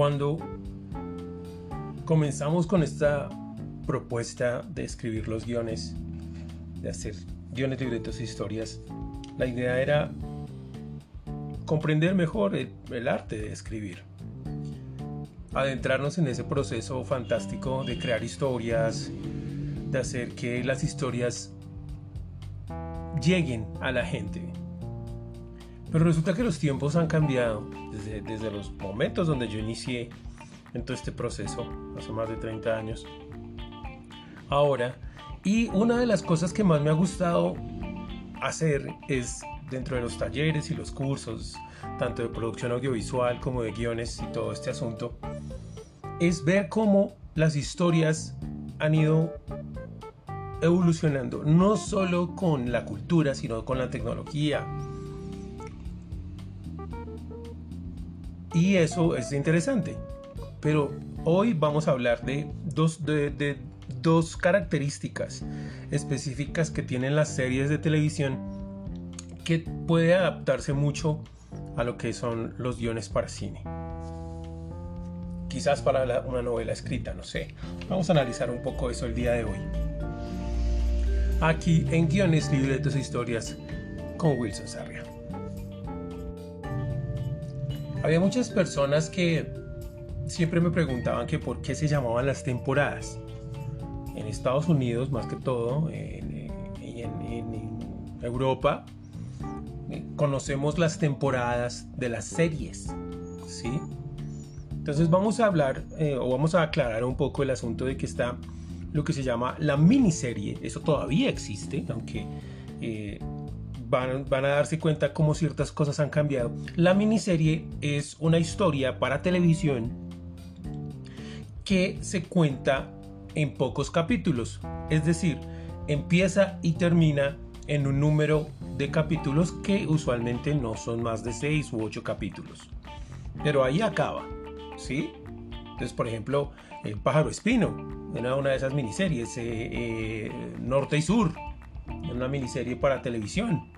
Cuando comenzamos con esta propuesta de escribir los guiones, de hacer guiones, libretos e historias, la idea era comprender mejor el arte de escribir, adentrarnos en ese proceso fantástico de crear historias, de hacer que las historias lleguen a la gente. Pero resulta que los tiempos han cambiado desde los momentos donde yo inicié en todo este proceso, hace más de 30 años, ahora. Y una de las cosas que más me ha gustado hacer es, dentro de los talleres y los cursos, tanto de producción audiovisual como de guiones y todo este asunto, es ver cómo las historias han ido evolucionando, no solo con la cultura, sino con la tecnología. Y eso es interesante. Pero hoy vamos a hablar de dos características específicas que tienen las series de televisión que puede adaptarse mucho a lo que son los guiones para cine. Quizás para una novela escrita, no sé. Vamos a analizar un poco eso el día de hoy. Aquí en Guiones, Libretos e Historias con Wilson Sarria. Había muchas personas que siempre me preguntaban que por qué se llamaban las temporadas. En Estados Unidos, más que todo, en Europa, conocemos las temporadas de las series, ¿sí? Entonces vamos a hablar o vamos a aclarar un poco el asunto de que está lo que se llama la miniserie. Eso todavía existe, aunque van a darse cuenta cómo ciertas cosas han cambiado. La miniserie es una historia para televisión que se cuenta en pocos capítulos, es decir, empieza y termina en un número de capítulos que usualmente no son más de 6 u 8 capítulos, pero ahí acaba, ¿sí? Entonces, por ejemplo, El pájaro espino era una de esas miniseries, Norte y Sur, una miniserie para televisión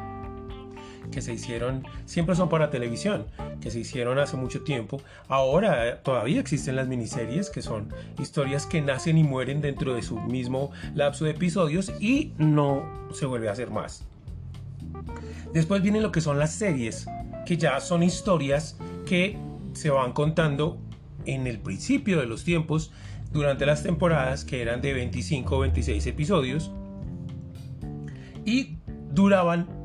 que se hicieron, siempre son para televisión, que se hicieron hace mucho tiempo. Ahora todavía existen las miniseries, que son historias que nacen y mueren dentro de su mismo lapso de episodios y no se vuelve a hacer más. Después vienen lo que son las series, que ya son historias que se van contando en el principio de los tiempos, durante las temporadas, que eran de 25 o 26 episodios y duraban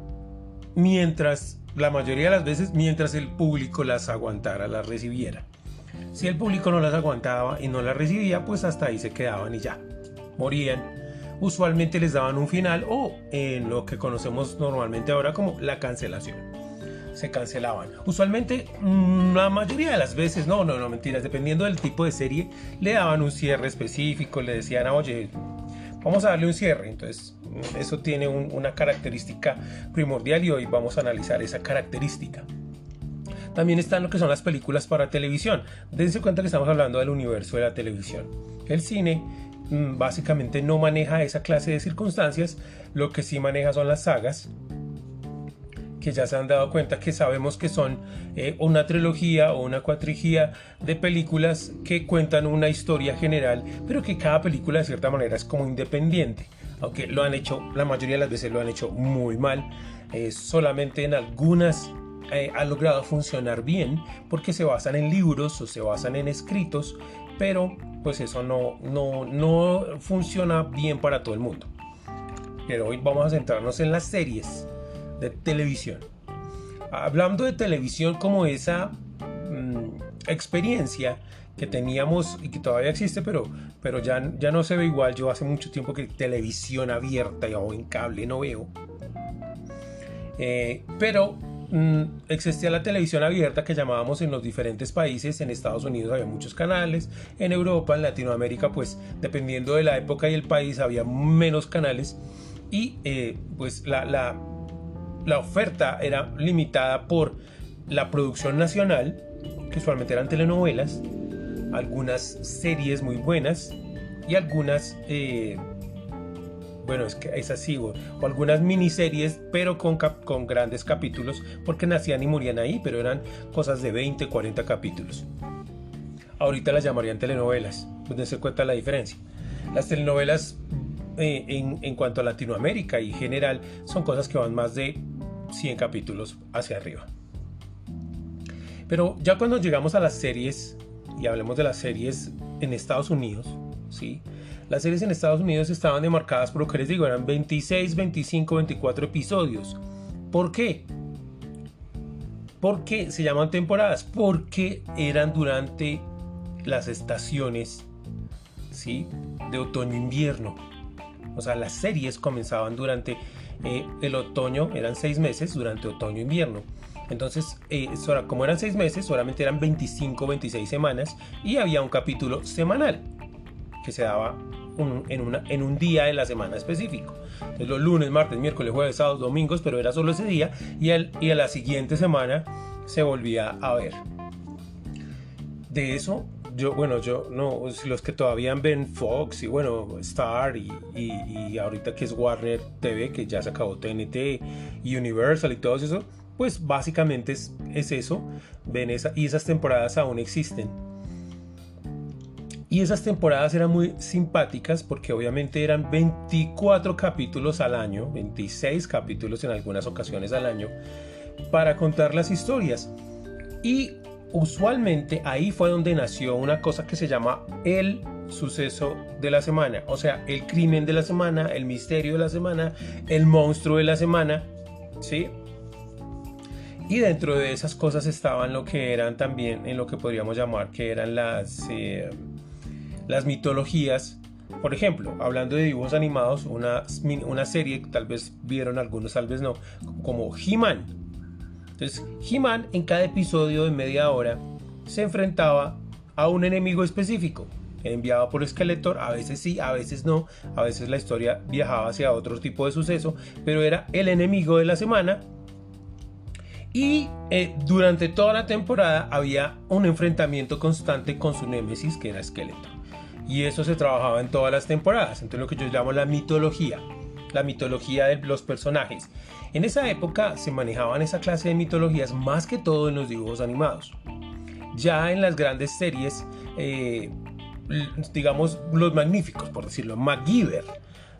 la mayoría de las veces, mientras el público las aguantara, las recibiera. Si el público no las aguantaba y no las recibía, pues hasta ahí se quedaban y ya, morían. Usualmente les daban un final o en lo que conocemos normalmente ahora como la cancelación. Se cancelaban. Usualmente, la mayoría de las veces, no, mentiras, dependiendo del tipo de serie, le daban un cierre específico, le decían, oye, vamos a darle un cierre. Entonces, eso tiene una característica primordial y hoy vamos a analizar esa característica. También están lo que son las películas para televisión. Dense cuenta que estamos hablando del universo de la televisión. El cine básicamente no maneja esa clase de circunstancias. Lo que sí maneja son las sagas, que ya se han dado cuenta que sabemos que son una trilogía o una cuatrilogía de películas que cuentan una historia general, pero que cada película de cierta manera es como independiente, aunque lo han hecho, la mayoría de las veces lo han hecho muy mal. Solamente en algunas ha logrado funcionar bien porque se basan en libros o se basan en escritos, pero pues eso no funciona bien para todo el mundo. Pero hoy vamos a centrarnos en las series de televisión. Hablando de televisión como esa experiencia que teníamos y que todavía existe, pero ya no se ve igual. Yo hace mucho tiempo que televisión abierta o en cable no veo. Pero existía la televisión abierta que llamábamos en los diferentes países. En Estados Unidos había muchos canales, en Europa, en Latinoamérica, pues dependiendo de la época y el país había menos canales y pues la oferta era limitada por la producción nacional, que usualmente eran telenovelas, algunas series muy buenas y algunas bueno, es que es así, o algunas miniseries, pero con grandes capítulos, porque nacían y morían ahí, pero eran cosas de 20, 40 capítulos. ahorita las llamarían telenovelas, donde se cuenta la diferencia. Las telenovelas en cuanto a Latinoamérica y general son cosas que van más de 100 capítulos hacia arriba. Pero ya cuando llegamos a las series, y hablemos de las series en Estados Unidos, ¿sí? Las series en Estados Unidos estaban demarcadas por lo que les digo, eran 26, 25, 24 episodios. ¿Por qué? ¿Por qué se llaman temporadas? Porque eran durante las estaciones, ¿sí?, de otoño-invierno. O sea, las series comenzaban durante el otoño, eran 6 meses durante otoño-invierno. Entonces, como eran 6 meses, solamente eran 25, 26 semanas y había un capítulo semanal que se daba en un día de la semana específico. Entonces, los lunes, martes, miércoles, jueves, sábados, domingos, pero era solo ese día y a la siguiente semana se volvía a ver. De eso, yo no, los que todavía ven Fox y bueno, Star y ahorita que es Warner TV, que ya se acabó TNT y Universal y todo eso, pues básicamente es eso, ven y esas temporadas aún existen. Y esas temporadas eran muy simpáticas porque obviamente eran 24 capítulos al año, 26 capítulos en algunas ocasiones al año, para contar las historias. Y usualmente ahí fue donde nació una cosa que se llama el suceso de la semana, o sea, el crimen de la semana, el misterio de la semana, el monstruo de la semana, ¿sí? Y dentro de esas cosas estaban lo que eran también, en lo que podríamos llamar que eran las mitologías. Por ejemplo, hablando de dibujos animados, una serie que tal vez vieron algunos, tal vez no, como He-Man. Entonces, He-Man en cada episodio de media hora se enfrentaba a un enemigo específico, enviado por Skeletor. A veces sí, a veces no, a veces la historia viajaba hacia otro tipo de suceso, pero era el enemigo de la semana. Y durante toda la temporada había un enfrentamiento constante con su némesis, que era Skeletor. Y eso se trabajaba en todas las temporadas. Entonces, lo que yo llamo la mitología de los personajes. En esa época se manejaban esa clase de mitologías más que todo en los dibujos animados. Ya en las grandes series, digamos los magníficos, por decirlo, MacGyver,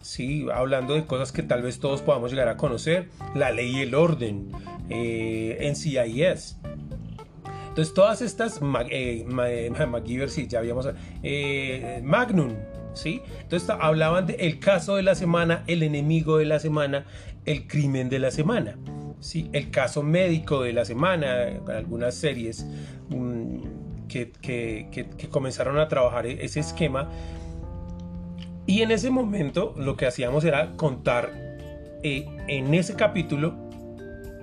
¿sí? Hablando de cosas que tal vez todos podamos llegar a conocer, La Ley y el Orden, NCIS. Entonces todas estas, MacGyver, sí, ya habíamos, Magnum, ¿sí? Entonces hablaban del caso de la semana, el enemigo de la semana, el crimen de la semana, ¿sí? El caso médico de la semana, algunas series que comenzaron a trabajar ese esquema. Y en ese momento lo que hacíamos era contar en ese capítulo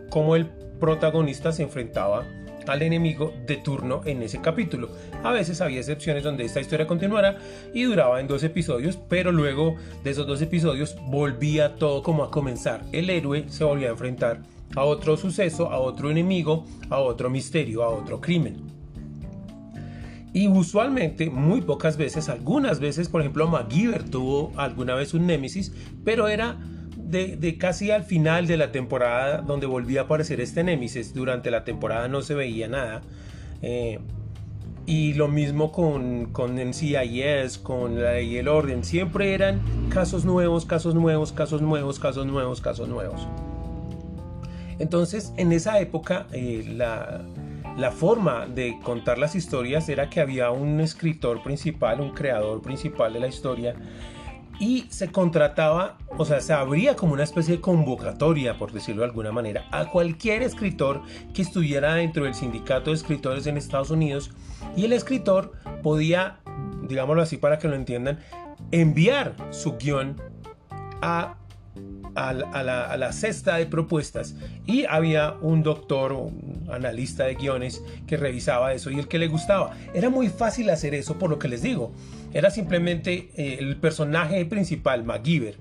cómo el protagonista se enfrentaba al enemigo de turno en ese capítulo. A veces había excepciones donde esta historia continuara y duraba en 2 episodios, pero luego de esos 2 episodios volvía todo como a comenzar. El héroe se volvía a enfrentar a otro suceso, a otro enemigo, a otro misterio, a otro crimen. Y usualmente, muy pocas veces, algunas veces, por ejemplo, MacGyver tuvo alguna vez un némesis, pero era de casi al final de la temporada donde volvía a aparecer este némesis. Durante la temporada no se veía nada. Y lo mismo con NCIS, con La Ley y el Orden. Siempre eran casos nuevos, casos nuevos, casos nuevos, casos nuevos, casos nuevos. Entonces, en esa época, la forma de contar las historias era que había un escritor principal, un creador principal de la historia, y se contrataba, o sea, se abría como una especie de convocatoria, por decirlo de alguna manera, a cualquier escritor que estuviera dentro del sindicato de escritores en Estados Unidos, y el escritor podía, digámoslo así para que lo entiendan, enviar su guión a la cesta de propuestas, y había un doctor o un analista de guiones que revisaba eso, y el que le gustaba. Era muy fácil hacer eso, por lo que les digo, era simplemente el personaje principal, MacGyver,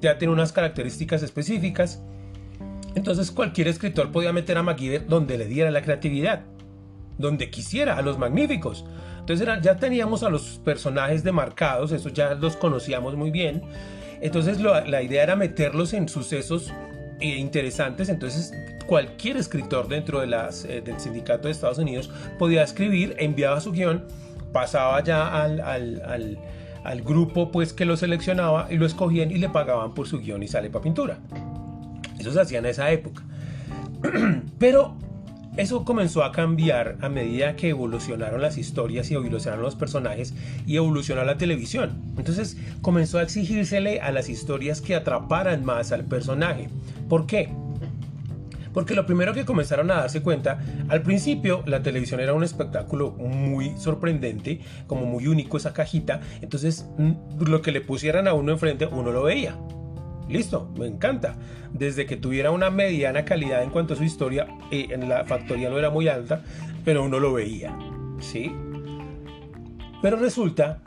ya tiene unas características específicas, entonces cualquier escritor podía meter a MacGyver donde le diera la creatividad, donde quisiera, a los magníficos. Entonces ya teníamos a los personajes demarcados, eso ya los conocíamos muy bien. Entonces la idea era meterlos en sucesos interesantes. Entonces cualquier escritor dentro de del sindicato de Estados Unidos podía escribir, enviaba su guión, pasaba ya al grupo pues que lo seleccionaba y lo escogían y le pagaban por su guión y sale para pintura. Eso se hacía en esa época. Pero eso comenzó a cambiar a medida que evolucionaron las historias y evolucionaron los personajes y evolucionó la televisión. Entonces comenzó a exigírsele a las historias que atraparan más al personaje. ¿Por qué? Porque lo primero que comenzaron a darse cuenta, al principio la televisión era un espectáculo muy sorprendente, como muy único esa cajita, entonces lo que le pusieran a uno enfrente, uno lo veía. Listo, me encanta. Desde que tuviera una mediana calidad en cuanto a su historia, en la factoría no era muy alta, pero uno lo veía, ¿sí? Pero resulta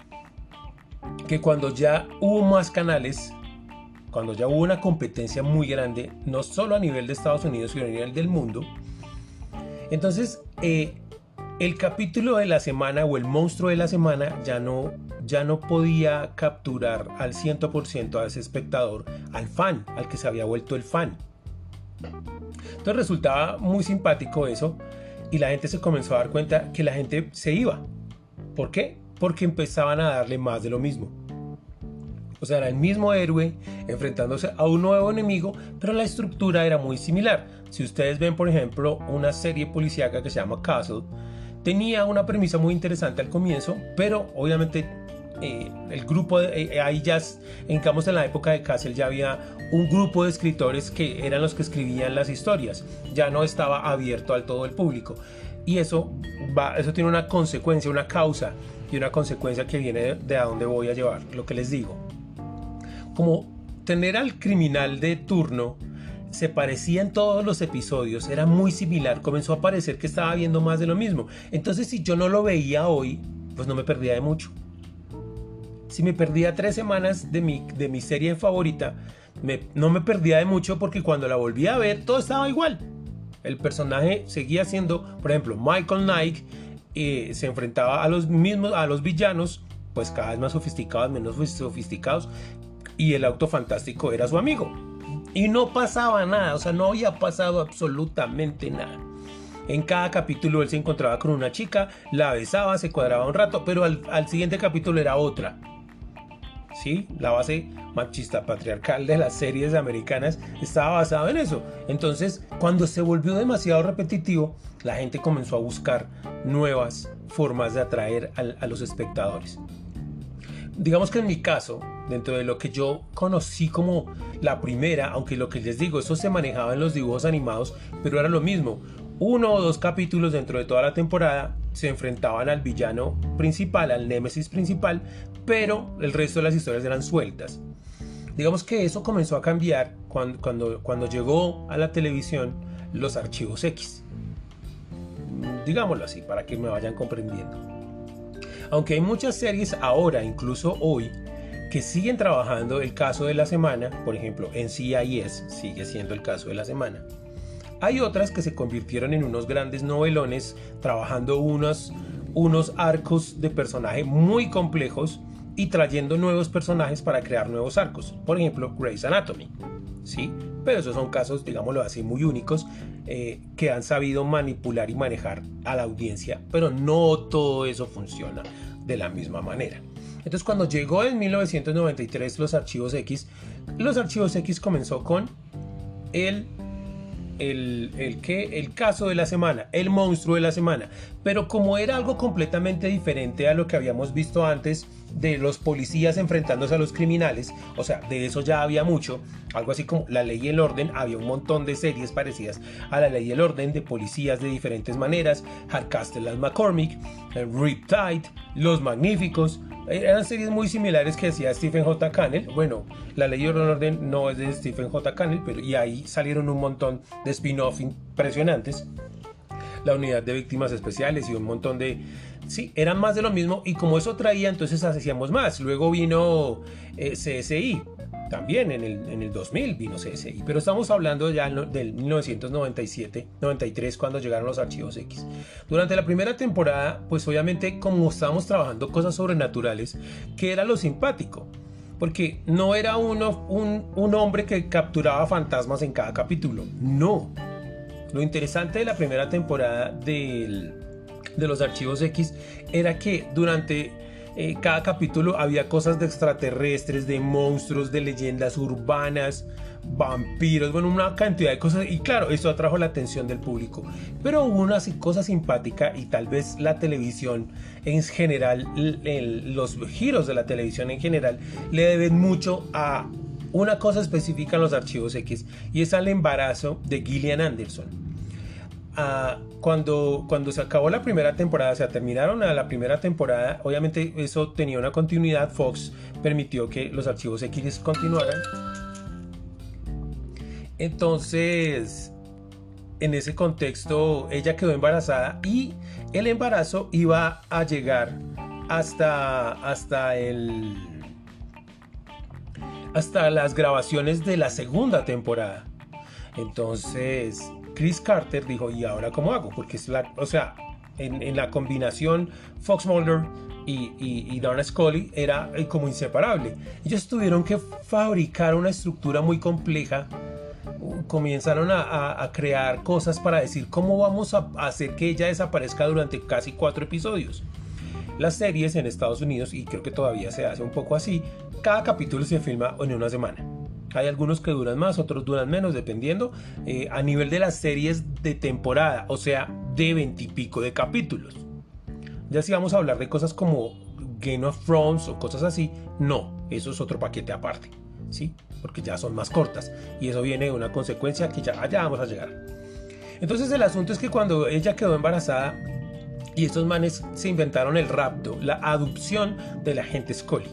que cuando ya hubo más canales, cuando ya hubo una competencia muy grande, no solo a nivel de Estados Unidos, sino a nivel del mundo, entonces el capítulo de la semana o el monstruo de la semana ya no podía capturar al 100% a ese espectador, al fan, al que se había vuelto el fan. Entonces resultaba muy simpático eso y la gente se comenzó a dar cuenta que la gente se iba. ¿Por qué? Porque empezaban a darle más de lo mismo. O sea, era el mismo héroe enfrentándose a un nuevo enemigo, pero la estructura era muy similar. Si ustedes ven, por ejemplo, una serie policíaca que se llama Castle, tenía una premisa muy interesante al comienzo, pero obviamente el grupo, ahí ya, digamos, en la época de Castle ya había un grupo de escritores que eran los que escribían las historias, ya no estaba abierto al todo el público. Y eso tiene una consecuencia, una causa y una consecuencia que viene de a dónde voy a llevar, lo que les digo. Como tener al criminal de turno se parecía en todos los episodios, era muy similar, comenzó a parecer que estaba viendo más de lo mismo. Entonces, si yo no lo veía hoy, pues no me perdía de mucho. Si me perdía 3 semanas de mi serie favorita, no me perdía de mucho, porque cuando la volví a ver todo estaba igual. El personaje seguía siendo, por ejemplo, Michael Knight, se enfrentaba a los villanos, pues cada vez más sofisticados, menos sofisticados, y el Auto Fantástico era su amigo. Y no pasaba nada, o sea, no había pasado absolutamente nada. En cada capítulo él se encontraba con una chica, la besaba, se cuadraba un rato, pero al siguiente capítulo era otra. ¿Sí? La base machista patriarcal de las series americanas estaba basada en eso. Entonces, cuando se volvió demasiado repetitivo, la gente comenzó a buscar nuevas formas de atraer a los espectadores. Digamos que en mi caso, dentro de lo que yo conocí como la primera, aunque lo que les digo, eso se manejaba en los dibujos animados, pero era lo mismo. 1 o 2 capítulos dentro de toda la temporada se enfrentaban al villano principal, al némesis principal, pero el resto de las historias eran sueltas. Digamos que eso comenzó a cambiar cuando llegó a la televisión los archivos X. Digámoslo así, para que me vayan comprendiendo. Aunque hay muchas series ahora, incluso hoy, que siguen trabajando el caso de la semana, por ejemplo, NCIS sigue siendo el caso de la semana. Hay otras que se convirtieron en unos grandes novelones, trabajando unos arcos de personaje muy complejos y trayendo nuevos personajes para crear nuevos arcos. Por ejemplo, Grey's Anatomy, ¿sí? Pero esos son casos, digámoslo así, muy únicos, que han sabido manipular y manejar a la audiencia, pero no todo eso funciona de la misma manera. Entonces, cuando llegó en 1993 los archivos X comenzó con el caso de la semana, el monstruo de la semana, pero como era algo completamente diferente a lo que habíamos visto antes de los policías enfrentándose a los criminales, o sea, de eso ya había mucho, algo así como La Ley y el Orden, había un montón de series parecidas a La Ley y el Orden, de policías de diferentes maneras, Hardcastle and McCormick, Riptide, Los Magníficos, eran series muy similares que hacía Stephen J. Cannell. Bueno, La Ley y el Orden no es de Stephen J. Cannell, pero y ahí salieron un montón de spin-off impresionantes. La Unidad de Víctimas Especiales y un montón de... Sí, eran más de lo mismo, y como eso traía, entonces hacíamos más. Luego vino CSI, también en el 2000 vino CSI, pero estamos hablando ya del 1997-93 cuando llegaron los archivos X. Durante la primera temporada, pues obviamente como estábamos trabajando cosas sobrenaturales, que era lo simpático, porque no era un hombre que capturaba fantasmas en cada capítulo, no. Lo interesante de la primera temporada del de los Archivos X era que durante cada capítulo había cosas de extraterrestres, de monstruos, de leyendas urbanas, vampiros, bueno, una cantidad de cosas, y claro, esto atrajo la atención del público, pero hubo una cosa simpática, y tal vez la televisión en general, los giros de la televisión en general le deben mucho a una cosa específica en los Archivos X, y es al embarazo de Gillian Anderson. Cuando se acabó la primera temporada, o sea, terminaron la primera temporada, obviamente eso tenía una continuidad. Fox permitió que los Archivos X continuaran. Entonces, en ese contexto, ella quedó embarazada, y el embarazo iba a llegar hasta las grabaciones de la segunda temporada. Entonces Chris Carter dijo, ¿y ahora cómo hago? Porque en la combinación Fox Mulder y Donna Scully era como inseparable. Ellos tuvieron que fabricar una estructura muy compleja. Comenzaron a crear cosas para decir cómo vamos a hacer que ella desaparezca durante casi 4 episodios. Las series en Estados Unidos, y creo que todavía se hace un poco así, cada capítulo se filma en una semana. Hay algunos que duran más, otros duran menos, dependiendo a nivel de las series de temporada, o sea, de 20 y pico de capítulos. Ya si vamos a hablar de cosas como Game of Thrones o cosas así, no, eso es otro paquete aparte, ¿sí? Porque ya son más cortas, y eso viene de una consecuencia que ya vamos a llegar. Entonces el asunto es que cuando ella quedó embarazada, y estos manes se inventaron el rapto, la adopción de la agente Scully.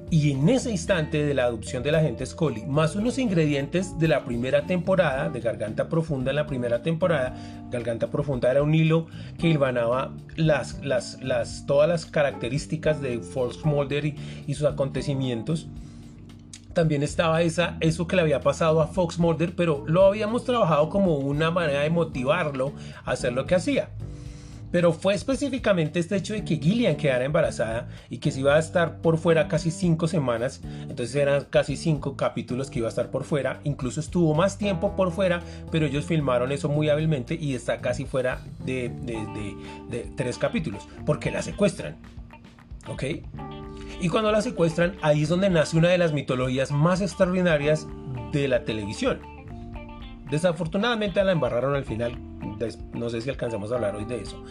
Y en ese instante de la adopción de la agente Scully, más unos ingredientes de la primera temporada, de Garganta Profunda en la primera temporada. Garganta Profunda era un hilo que hilvanaba todas las características de Fox Mulder y sus acontecimientos. También estaba eso que le había pasado a Fox Mulder, pero lo habíamos trabajado como una manera de motivarlo a hacer lo que hacía. Pero fue específicamente este hecho de que Gillian quedara embarazada y que se iba a estar por fuera casi 5 semanas. Entonces eran casi 5 capítulos que iba a estar por fuera. Incluso estuvo más tiempo por fuera, pero ellos filmaron eso muy hábilmente y está casi fuera de 3 capítulos, porque la secuestran, ¿ok? Y cuando la secuestran, ahí es donde nace una de las mitologías más extraordinarias de la televisión. Desafortunadamente la embarraron al final. No sé si alcanzamos a hablar hoy de eso,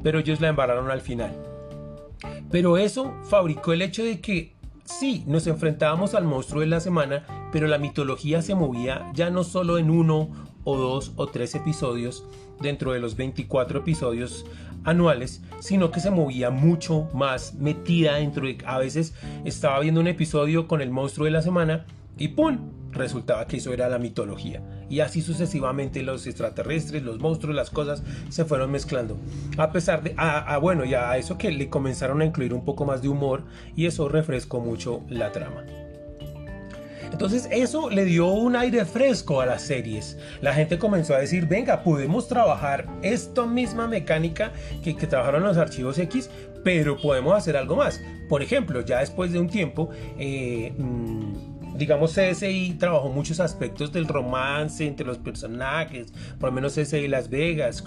pero ellos la embarraron al final. Pero eso fabricó el hecho de que sí, nos enfrentábamos al monstruo de la semana, pero la mitología se movía ya no solo en 1 o 2 o 3 episodios dentro de los 24 episodios anuales, sino que se movía mucho más, metida dentro de... A veces estaba viendo un episodio con el monstruo de la semana y ¡pum!, resultaba que eso era la mitología, y así sucesivamente los extraterrestres, los monstruos, las cosas se fueron mezclando, a pesar de bueno, ya a eso que le comenzaron a incluir un poco más de humor, y eso refrescó mucho la trama. Entonces eso le dio un aire fresco a las series. La gente comenzó a decir, venga, podemos trabajar esta misma mecánica que trabajaron los Archivos X, pero podemos hacer algo más. Por ejemplo, ya después de un tiempo, digamos, CSI trabajó muchos aspectos del romance entre los personajes, por lo menos CSI Las Vegas,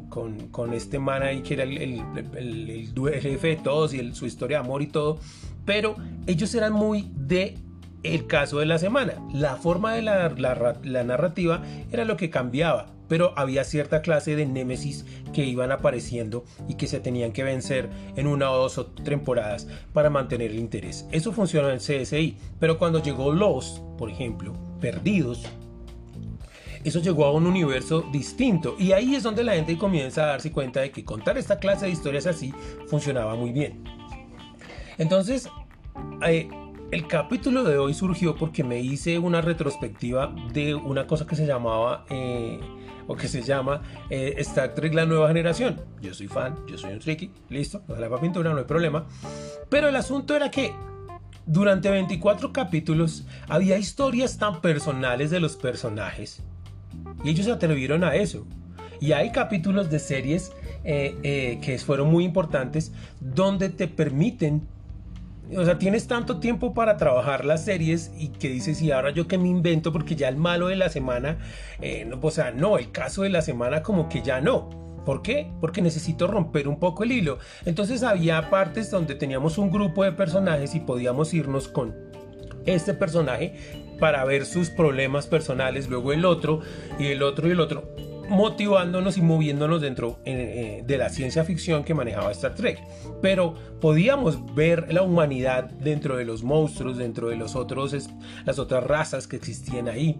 con este man ahí que era el jefe de todos y su historia de amor y todo, pero ellos eran muy de el caso de la semana. La forma de la narrativa era lo que cambiaba, pero había cierta clase de némesis que iban apareciendo y que se tenían que vencer en 1 o 2 temporadas para mantener el interés. Eso funcionó en CSI, pero cuando llegó Lost, por ejemplo, Perdidos, eso llegó a un universo distinto, y ahí es donde la gente comienza a darse cuenta de que contar esta clase de historias así funcionaba muy bien. Entonces, el capítulo de hoy surgió porque me hice una retrospectiva de una cosa que se llamaba o que se llama Star Trek La Nueva Generación. Yo soy fan, yo soy un Trekkie, listo, no la pintura, no hay problema. Pero el asunto era que durante 24 capítulos había historias tan personales de los personajes, y ellos se atrevieron a eso. Y hay capítulos de series que fueron muy importantes, donde te permiten, o sea, tienes tanto tiempo para trabajar las series y que dices, y ahora yo qué me invento, porque ya el malo de la semana, no, o sea, no, el caso de la semana como que ya no. ¿Por qué? Porque necesito romper un poco el hilo. Entonces había partes donde teníamos un grupo de personajes y podíamos irnos con este personaje para ver sus problemas personales, luego el otro y el otro y el otro, motivándonos y moviéndonos dentro de la ciencia ficción que manejaba Star Trek. Pero podíamos ver la humanidad dentro de los monstruos, dentro de las otras razas que existían ahí.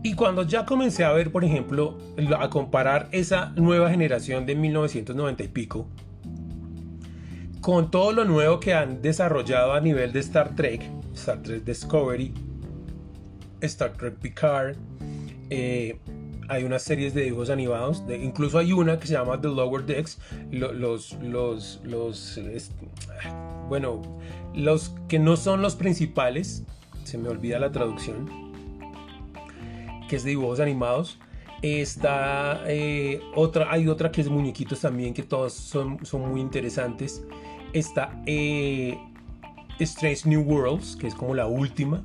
Y cuando ya comencé a ver, por ejemplo, a comparar esa nueva generación de 1990 y pico con todo lo nuevo que han desarrollado a nivel de Star Trek Discovery, Star Trek Picard, hay unas series de dibujos animados, incluso hay una que se llama The Lower Decks, los que no son los principales, se me olvida la traducción, que es de dibujos animados. Hay otra que es muñequitos también, que todos son muy interesantes. Está Strange New Worlds, que es como la última.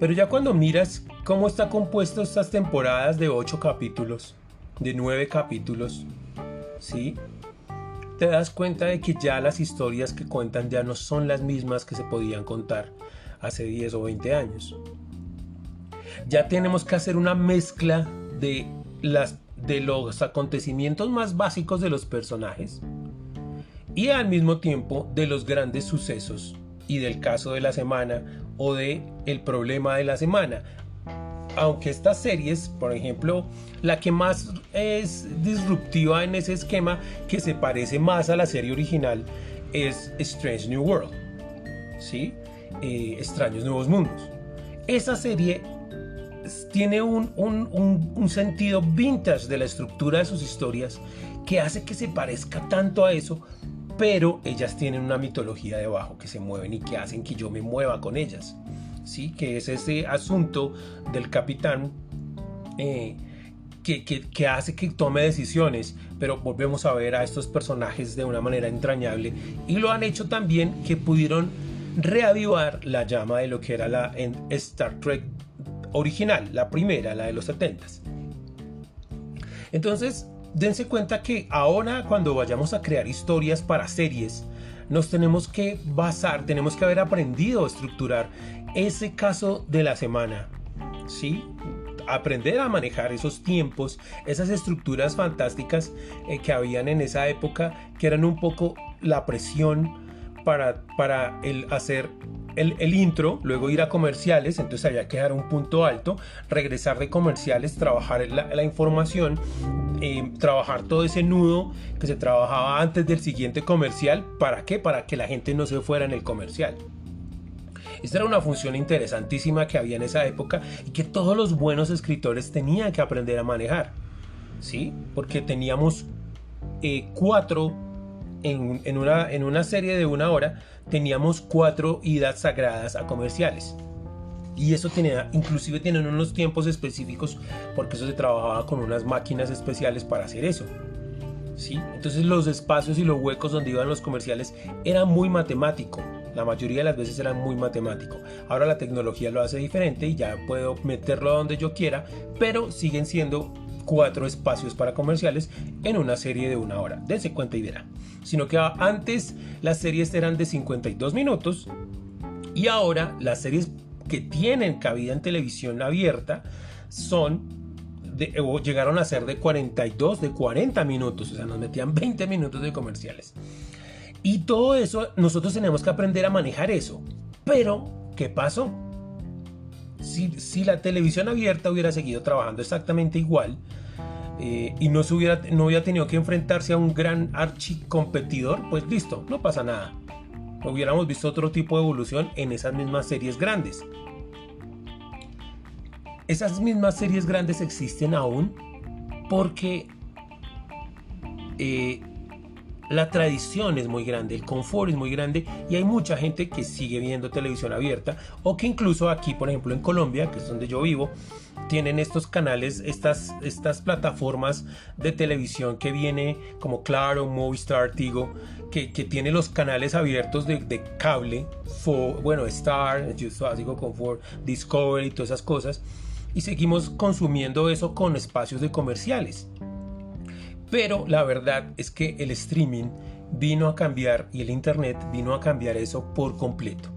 Pero ya cuando miras cómo está compuesto estas temporadas de 8 capítulos, de 9 capítulos, ¿sí? Te das cuenta de que ya las historias que cuentan ya no son las mismas que se podían contar hace 10 o 20 años. Ya tenemos que hacer una mezcla de los acontecimientos más básicos de los personajes y al mismo tiempo de los grandes sucesos y del caso de la semana o de el problema de la semana. Aunque estas series, por ejemplo, la que más es disruptiva en ese esquema, que se parece más a la serie original, es Strange New World, ¿sí? Extraños Nuevos Mundos. Esa serie tiene un sentido vintage de la estructura de sus historias que hace que se parezca tanto a eso, pero ellas tienen una mitología debajo que se mueven y que hacen que yo me mueva con ellas, ¿sí? Que es ese asunto del capitán que hace que tome decisiones, pero volvemos a ver a estos personajes de una manera entrañable, y lo han hecho también que pudieron reavivar la llama de lo que era la Star Trek original, la primera, la de los 70s. Entonces, dense cuenta que ahora, cuando vayamos a crear historias para series, nos tenemos que basar, tenemos que haber aprendido a estructurar ese caso de la semana, ¿sí? Aprender a manejar esos tiempos, esas estructuras fantásticas que habían en esa época, que eran un poco la presión para hacer el intro, luego ir a comerciales. Entonces había que dar un punto alto, regresar de comerciales, trabajar la información, trabajar todo ese nudo que se trabajaba antes del siguiente comercial. ¿Para qué? Para que la gente no se fuera en el comercial. Esta era una función interesantísima que había en esa época y que todos los buenos escritores tenían que aprender a manejar, ¿sí? Porque teníamos 4 en una serie de 1 hora, teníamos 4 idas sagradas a comerciales. Y eso inclusive tienen unos tiempos específicos, porque eso se trabajaba con unas máquinas especiales para hacer eso, ¿sí? Entonces los espacios y los huecos donde iban los comerciales eran muy matemático. La mayoría de las veces era muy matemático. Ahora la tecnología lo hace diferente y ya puedo meterlo donde yo quiera, pero siguen siendo 4 espacios para comerciales en una serie de 1 hora. Dense cuenta y verán. Sino que antes las series eran de 52 minutos y ahora las series que tienen cabida en televisión abierta llegaron a ser de 42, de 40 minutos. O sea, nos metían 20 minutos de comerciales. Y todo eso, nosotros tenemos que aprender a manejar eso. Pero, ¿qué pasó? Si la televisión abierta hubiera seguido trabajando exactamente igual y no hubiera tenido que enfrentarse a un gran archicompetidor, pues listo, no pasa nada. Hubiéramos visto otro tipo de evolución en esas mismas series grandes. Esas mismas series grandes existen aún porque la tradición es muy grande, el confort es muy grande y hay mucha gente que sigue viendo televisión abierta, o que incluso aquí, por ejemplo en Colombia, que es donde yo vivo, tienen estos canales, estas plataformas de televisión que viene como Claro, Movistar, Tigo, que tiene los canales abiertos de cable, Star, yo digo Confort, Discovery y todas esas cosas, y seguimos consumiendo eso con espacios de comerciales. Pero la verdad es que el streaming vino a cambiar y el internet vino a cambiar eso por completo.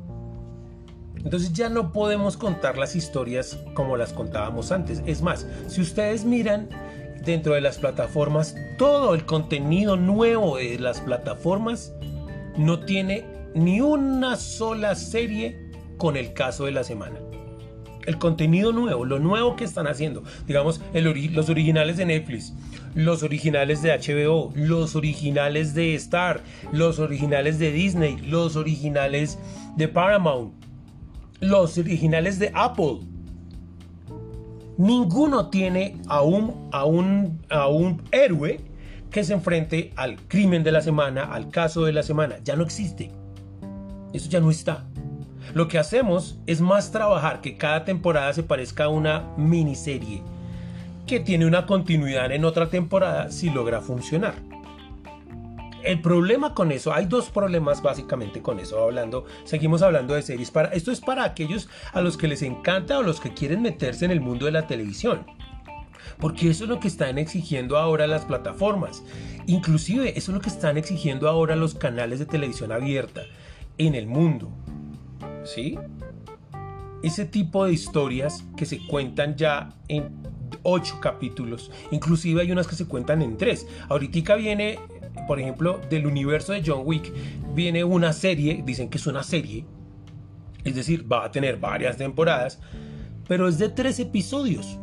Entonces ya no podemos contar las historias como las contábamos antes. Es más, si ustedes miran dentro de las plataformas, todo el contenido nuevo de las plataformas no tiene ni una sola serie con el caso de la semana. El contenido nuevo, lo nuevo que están haciendo, digamos, los originales de Netflix, los originales de HBO, los originales de Star, los originales de Disney, los originales de Paramount, los originales de Apple. Ninguno tiene a un héroe que se enfrente al crimen de la semana, al caso de la semana. Ya no existe. Eso ya no está. Lo que hacemos es más trabajar que cada temporada se parezca a una miniserie que tiene una continuidad en otra temporada si logra funcionar. El problema con eso, hay dos problemas básicamente con eso, seguimos hablando de series. Esto es para aquellos a los que les encanta o los que quieren meterse en el mundo de la televisión. Porque eso es lo que están exigiendo ahora las plataformas. Inclusive eso es lo que están exigiendo ahora los canales de televisión abierta en el mundo. ¿Sí? Ese tipo de historias que se cuentan ya en 8 capítulos. Inclusive hay unas que se cuentan en 3. Ahorita viene, por ejemplo, del universo de John Wick, viene una serie, dicen que es una serie, es decir, va a tener varias temporadas, pero es de 3 episodios.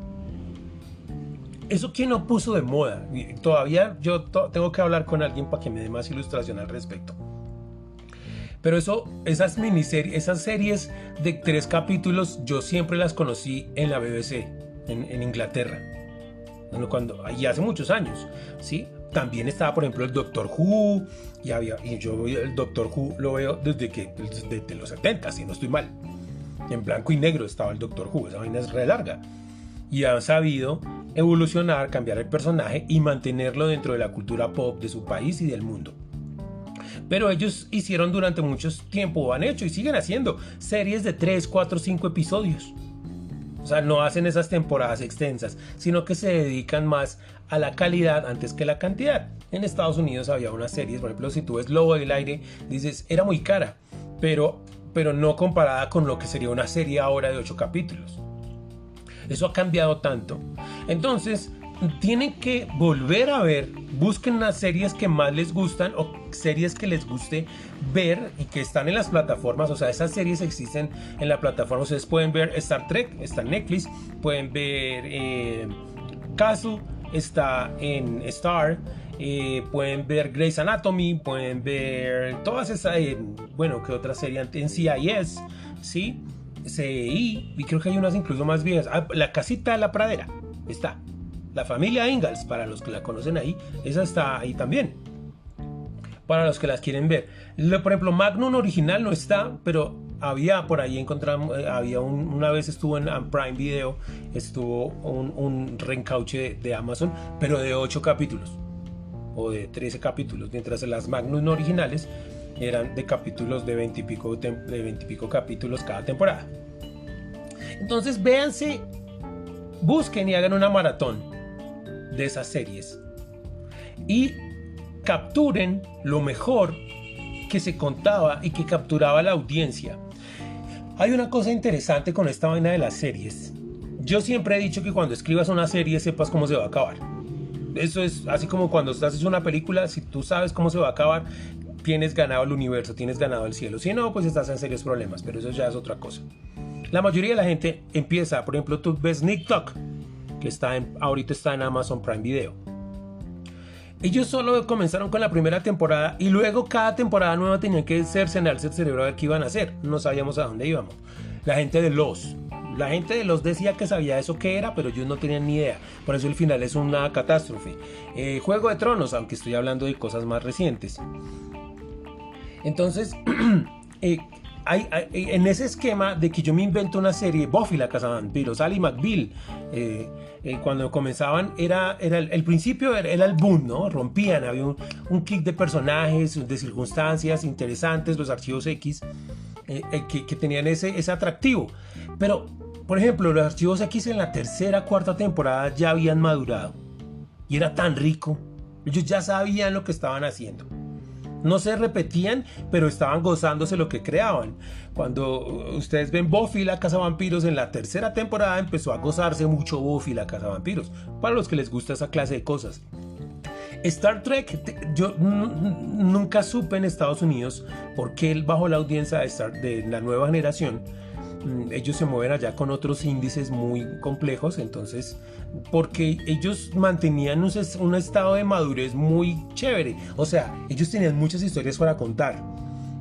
¿Eso quién lo puso de moda? Todavía yo tengo que hablar con alguien para que me dé más ilustración al respecto. Pero esas miniseries, esas series de 3 capítulos, yo siempre las conocí en la BBC, en Inglaterra. Y hace muchos años, ¿sí? También estaba, por ejemplo, el Doctor Who, y yo el Doctor Who lo veo desde los 70, si no estoy mal. En blanco y negro estaba el Doctor Who, esa vaina es re larga. Y han sabido evolucionar, cambiar el personaje y mantenerlo dentro de la cultura pop de su país y del mundo. Pero ellos hicieron durante mucho tiempo, o han hecho y siguen haciendo series de 3, 4, 5 episodios. O sea, no hacen esas temporadas extensas, sino que se dedican más a la calidad antes que la cantidad. En Estados Unidos había unas series, por ejemplo, si tú ves Lobo del Aire, dices, era muy cara, pero no comparada con lo que sería una serie ahora de 8 capítulos. Eso ha cambiado tanto. Entonces, tienen que volver a ver, busquen las series que más les gustan o series que les guste ver y que están en las plataformas. O sea, esas series existen en la plataforma. Ustedes pueden ver Star Trek, está en Netflix, pueden ver Castle, está en Star, pueden ver Grey's Anatomy, pueden ver todas esas, ¿qué otra serie? En CIS, ¿sí? CI, y creo que hay unas incluso más viejas. La casita de la pradera, está. La familia Ingalls, para los que la conocen ahí, esa está ahí también. Para los que las quieren ver. Por ejemplo, Magnum original no está, pero había por ahí encontramos, una vez estuvo en Prime Video, estuvo un reencauche de Amazon, pero de 8 capítulos o de 13 capítulos, mientras las Magnum originales eran de capítulos de 20 y pico capítulos cada temporada. Entonces véanse, busquen y hagan una maratón de esas series y capturen lo mejor que se contaba y que capturaba la audiencia. Hay una cosa interesante con esta vaina de las series. Yo siempre he dicho que cuando escribas una serie sepas cómo se va a acabar. Eso es así como cuando haces una película, si tú sabes cómo se va a acabar, tienes ganado el universo, tienes ganado el cielo. Si no, pues estás en serios problemas, pero eso ya es otra cosa. La mayoría de la gente empieza, por ejemplo, tú ves Nick Tuck, que ahorita está en Amazon Prime Video. Ellos solo comenzaron con la primera temporada y luego cada temporada nueva tenían que cercenarse el cerebro a ver qué iban a hacer. No sabíamos a dónde íbamos. La gente de Los decía que sabía eso que era, pero ellos no tenían ni idea. Por eso el final es una catástrofe. Juego de Tronos, aunque estoy hablando de cosas más recientes. Entonces, en ese esquema de que yo me invento una serie, Buffy la cazavampiros, Ally McBeal, cuando comenzaban el principio era el boom, ¿no? Rompían, había un kick de personajes, de circunstancias interesantes, los archivos X que tenían ese atractivo. Pero, por ejemplo, los archivos X en la tercera, cuarta temporada ya habían madurado y era tan rico Ellos ya sabían lo que estaban haciendo. No se repetían, pero estaban gozándose lo que creaban. Cuando ustedes ven Buffy la Cazavampiros, en la tercera temporada empezó a gozarse mucho Buffy la Cazavampiros, para los que les gusta esa clase de cosas. Star Trek, yo nunca supe en Estados Unidos por qué bajo la audiencia de la nueva generación ellos se mueven allá con otros índices muy complejos, entonces porque ellos mantenían un estado de madurez muy chévere, o sea, ellos tenían muchas historias para contar,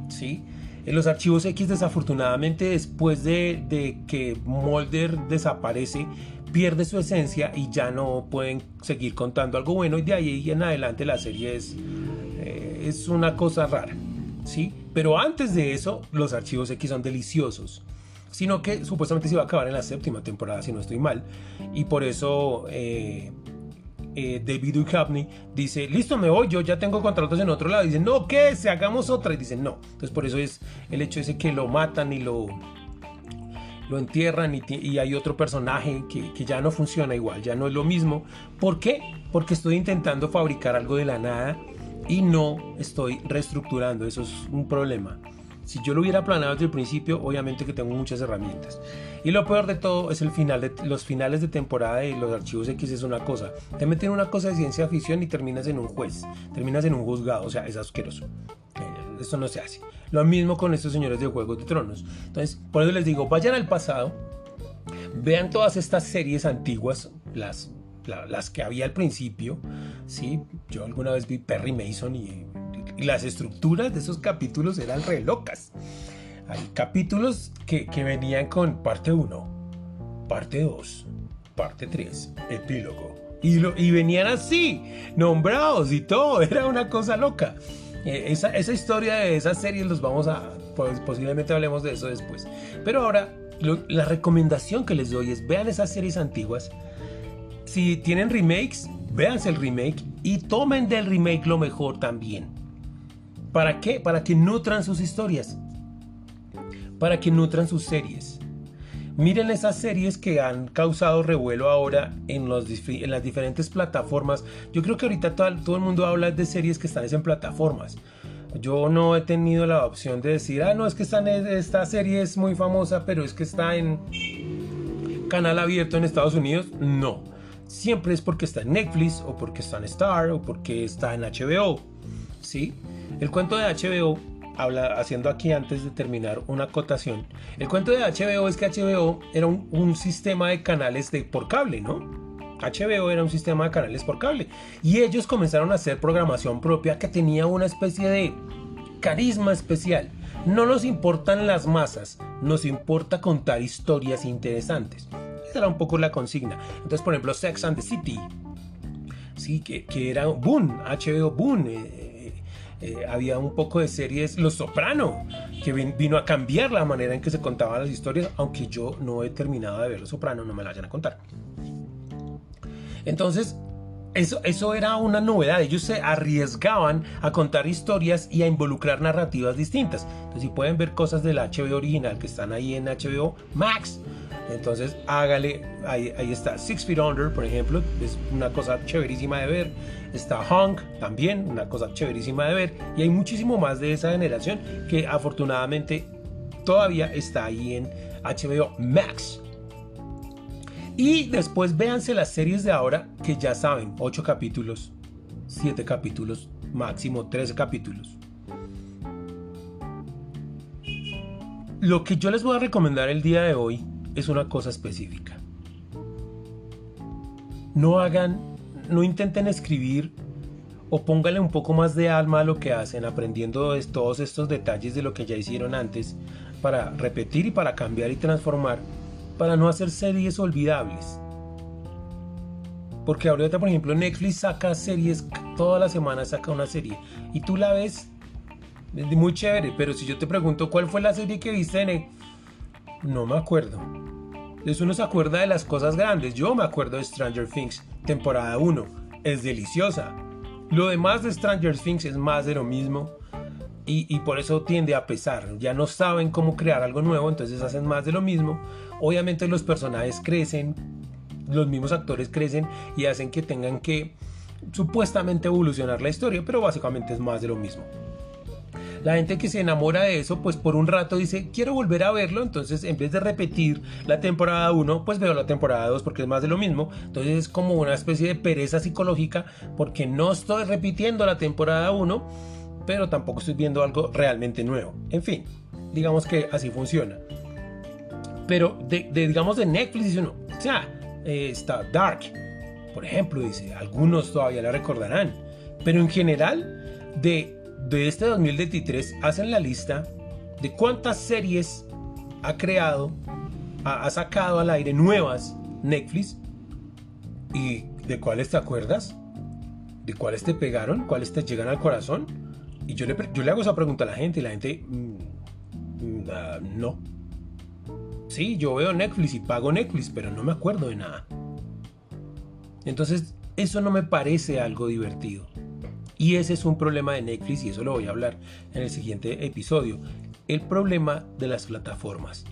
¿sí? En los archivos X, desafortunadamente, después de que Mulder desaparece, pierde su esencia y ya no pueden seguir contando algo bueno, y de ahí en adelante la serie es una cosa rara, ¿sí? Pero antes de eso, los archivos X son deliciosos, sino que supuestamente se iba a acabar en la séptima temporada, si no estoy mal, y por eso David Duchovny dice, listo, me voy, yo ya tengo contratos en otro lado, y dicen, no, ¿qué? Si hagamos otra, y dicen, no. Entonces por eso es el hecho ese que lo matan y lo entierran, y hay otro personaje que ya no funciona igual, ya no es lo mismo. ¿Por qué? Porque estoy intentando fabricar algo de la nada y no estoy reestructurando. Eso es un problema. Si yo lo hubiera planeado desde el principio, obviamente que tengo muchas herramientas. Y lo peor de todo es los finales de temporada de los archivos X. Es una cosa, te meten una cosa de ciencia ficción y terminas en un juez, terminas en un juzgado, o sea, es asqueroso. Esto no se hace. Lo mismo con estos señores de Juegos de Tronos. Entonces, por eso les digo, vayan al pasado, vean todas estas series antiguas, las que había al principio, ¿sí? Yo alguna vez vi Perry Mason y las estructuras de esos capítulos eran re locas. Hay capítulos que venían con parte 1, parte 2, parte 3, epílogo. Y venían así, nombrados y todo, era una cosa loca. Esa historia de esas series los vamos a... Pues, posiblemente hablemos de eso después. Pero ahora, la recomendación que les doy es vean esas series antiguas. Si tienen remakes, véanse el remake y tomen del remake lo mejor también. ¿Para qué? Para que nutran sus historias, para que nutran sus series. Miren esas series que han causado revuelo ahora en las diferentes plataformas. Yo creo que ahorita todo el mundo habla de series que están en plataformas. Yo no he tenido la opción de decir, no, es que esta serie es muy famosa, pero es que está en canal abierto en Estados Unidos. No, siempre es porque está en Netflix, o porque está en Star, o porque está en HBO, ¿sí? El cuento de HBO, haciendo aquí antes de terminar una acotación, el cuento de HBO es que HBO era un sistema de canales por cable, ¿no? HBO era un sistema de canales por cable y ellos comenzaron a hacer programación propia que tenía una especie de carisma especial. No nos importan las masas, nos importa contar historias interesantes. Esa era un poco la consigna. Entonces, por ejemplo, Sex and the City, sí, que era boom, HBO boom. Había un poco de series, Los Soprano, que vino a cambiar la manera en que se contaban las historias, aunque yo no he terminado de ver Los Soprano, no me la vayan a contar. Entonces, eso era una novedad. Ellos se arriesgaban a contar historias y a involucrar narrativas distintas. Entonces, si pueden ver cosas del HBO original que están ahí en HBO Max, entonces hágale, ahí está Six Feet Under, por ejemplo, es una cosa chéverísima de ver. Está Hunk, también una cosa chéverísima de ver, y hay muchísimo más de esa generación que afortunadamente todavía está ahí en HBO Max. Y después véanse las series de ahora, que ya saben, 8 capítulos, 7 capítulos, máximo 13 capítulos. Lo que yo les voy a recomendar el día de hoy es una cosa específica. No intenten escribir, o pónganle un poco más de alma a lo que hacen, aprendiendo todos estos detalles de lo que ya hicieron antes, para repetir y para cambiar y transformar, para no hacer series olvidables. Porque ahorita, por ejemplo, Netflix saca series, toda la semana saca una serie, y tú la ves, es muy chévere, pero si yo te pregunto cuál fue la serie que viste en no me acuerdo. Entonces uno se acuerda de las cosas grandes. Yo me acuerdo de Stranger Things, temporada 1, es deliciosa. Lo demás de Stranger Things es más de lo mismo, y por eso tiende a pesar. Ya no saben cómo crear algo nuevo, entonces hacen más de lo mismo. Obviamente los personajes crecen, los mismos actores crecen y hacen que tengan que supuestamente evolucionar la historia, pero básicamente es más de lo mismo. La gente que se enamora de eso, pues por un rato dice, quiero volver a verlo, entonces en vez de repetir la temporada 1, pues veo la temporada 2 porque es más de lo mismo. Entonces es como una especie de pereza psicológica porque no estoy repitiendo la temporada 1, pero tampoco estoy viendo algo realmente nuevo. En fin, digamos que así funciona. Pero digamos de Netflix dice uno, o sea, está Dark, por ejemplo, dice, algunos todavía la recordarán, pero en general de este 2023 hacen la lista de cuántas series ha creado, ha sacado al aire nuevas Netflix, y de cuáles te acuerdas, de cuáles te pegaron, cuáles te llegan al corazón. Y yo le hago esa pregunta a la gente y la gente no. Sí, yo veo Netflix y pago Netflix, pero no me acuerdo de nada. Entonces eso no me parece algo divertido. Y ese es un problema de Netflix, y eso lo voy a hablar en el siguiente episodio. El problema de las plataformas.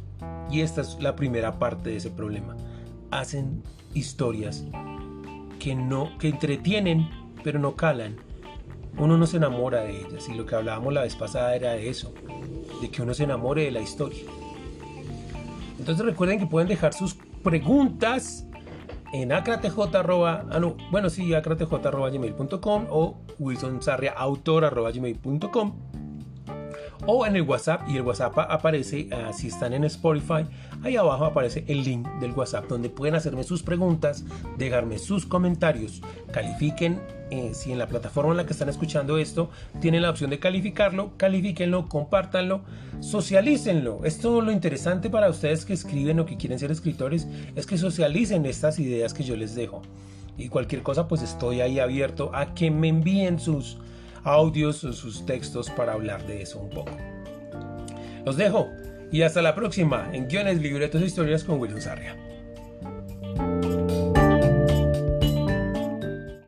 Y esta es la primera parte de ese problema. Hacen historias que entretienen, pero no calan. Uno no se enamora de ellas. Y lo que hablábamos la vez pasada era de eso. De que uno se enamore de la historia. Entonces recuerden que pueden dejar sus preguntas en acratj@gmail.com o wilsonsarriaautor@gmail.com o en el WhatsApp, y el WhatsApp aparece, si están en Spotify, ahí abajo aparece el link del WhatsApp donde pueden hacerme sus preguntas, dejarme sus comentarios, califiquen, si en la plataforma en la que están escuchando esto tienen la opción de calificarlo, califíquenlo, compártanlo, socialícenlo. Esto lo interesante para ustedes que escriben o que quieren ser escritores es que socialicen estas ideas que yo les dejo, y cualquier cosa pues estoy ahí abierto a que me envíen sus audios o sus textos para hablar de eso un poco. Los dejo y hasta la próxima en Guiones, Libretos e Historias con Wilson Sarria.